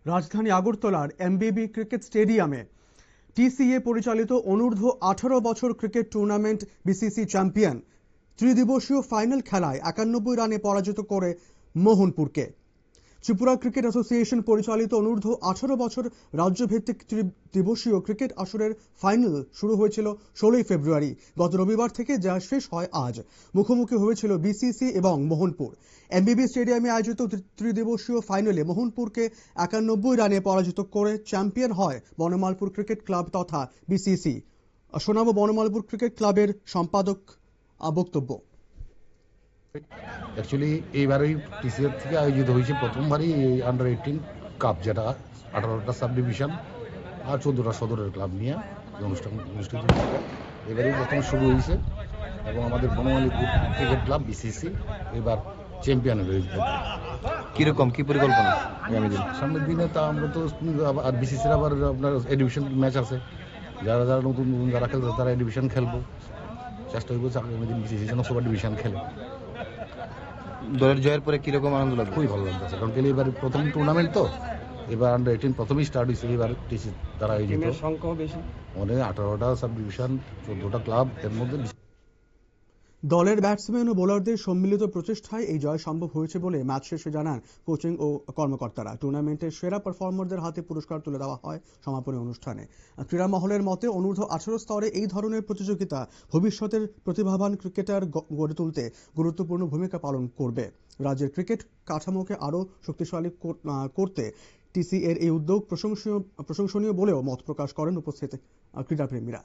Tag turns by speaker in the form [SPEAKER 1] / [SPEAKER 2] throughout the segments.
[SPEAKER 1] রাজধানী আগরতলার এমবিবি ক্রিকেট স্টেডিয়ামে টিসিএ পরিচালিত অনূর্ধ্ব 18 বছর ক্রিকেট টুর্নামেন্ট বিসিসি চ্যাম্পিয়ন ত্রিদিবসীয় ফাইনাল খেলায় 91 রানে পরাজিত করে মোহনপুরকে। ত্রিপুরা ক্রিকেট অ্যাসোসিয়েশন পরিচালিত অনূর্ধ্ব 18 বছর রাজ্যভিত্তিক ত্রিদিবসীয় ক্রিকেট আসরের ফাইনাল শুরু হয়েছিল 16 ফেব্রুয়ারি। গত রবিবার থেকে যা শেষ হয় আজ। মুখোমুখি হয়েছিল বিসিসি এবং মোহনপুর। এমবিবি স্টেডিয়ামে আয়োজিত ত্রিদিবসীয় ফাইনালে মোহনপুরকে 91 রানে পরাজিত করে চ্যাম্পিয়ন হয় বনমালপুর ক্রিকেট ক্লাব তথা বিসিসি। শোনাবো বনমালপুর ক্রিকেট ক্লাবের সম্পাদক বক্তব্য।
[SPEAKER 2] অ্যাকচুয়ালি এইবারই টিসিএর থেকে আয়োজিত হয়েছে প্রথমবারই এই আন্ডার 18 কাপ, যেটা 18টা সাব ডিভিশন আর 14টা সদরের ক্লাব নিয়ে অনুষ্ঠান অনুষ্ঠিত হয়েছে। এবারই প্রথম শুরু হয়েছে এবং আমাদের বনমালীপুর ক্রিকেট ক্লাব বিসিসি এবার চ্যাম্পিয়ন হয়েছে।
[SPEAKER 3] কিরকম কি পরিকল্পনা
[SPEAKER 2] সামনের দিনে? তা আমরা তো আর বিসিসির আবার আপনার এডিভিশন ম্যাচ আছে, যারা যারা নতুন নতুন যারা খেলছে তারা এডিভিশন খেলবো। চেষ্টা করবো আগামী দিন বিসিসি যেন সুপার ডিভিশন খেলে।
[SPEAKER 3] দলের জয়ের পরে কিরকম আনন্দ লাগবে?
[SPEAKER 2] খুবই ভালো লাগতেছে, কারণ এবার প্রথম টুর্নামেন্ট তো, এবার আন্ডার 18 প্রথমেই স্টার্ট হয়েছে। এবার টিসি তারা আয়োজিত
[SPEAKER 3] সংখ্যাও বেশি,
[SPEAKER 2] মানে 18টা সাব ডিভিশন 14টা ক্লাব, এর মধ্যে
[SPEAKER 1] দলের ব্যাটসম্যান ও বোলারদের সম্মিলিত প্রচেষ্টায় এই জয় সম্ভব হয়েছে বলে ম্যাচ শেষে জানান কোচিং ও কর্মকর্তারা। টুর্নামেন্টের সেরা পারফর্মারদের হাতে পুরস্কার তুলে দেওয়া হয় সমাপনী অনুষ্ঠানে। ক্রীড়া মহলের মতে অনূর্ধ্ব 18 স্তরে এই ধরনের প্রতিযোগিতা ভবিষ্যতের প্রতিভাবান ক্রিকেটার গড়ে তুলতে গুরুত্বপূর্ণ ভূমিকা পালন করবে। রাজ্যের ক্রিকেট কাঠামোকে আরও শক্তিশালী করতে টিসি এর এই উদ্যোগ প্রশংসনীয় বলেও মত প্রকাশ করেন উপস্থিত ক্রীড়াপ্রেমীরা।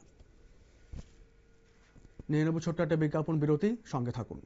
[SPEAKER 1] নিয়ে নেব ছোট্ট একটা বিজ্ঞাপন বিরতি, সঙ্গে থাকুন।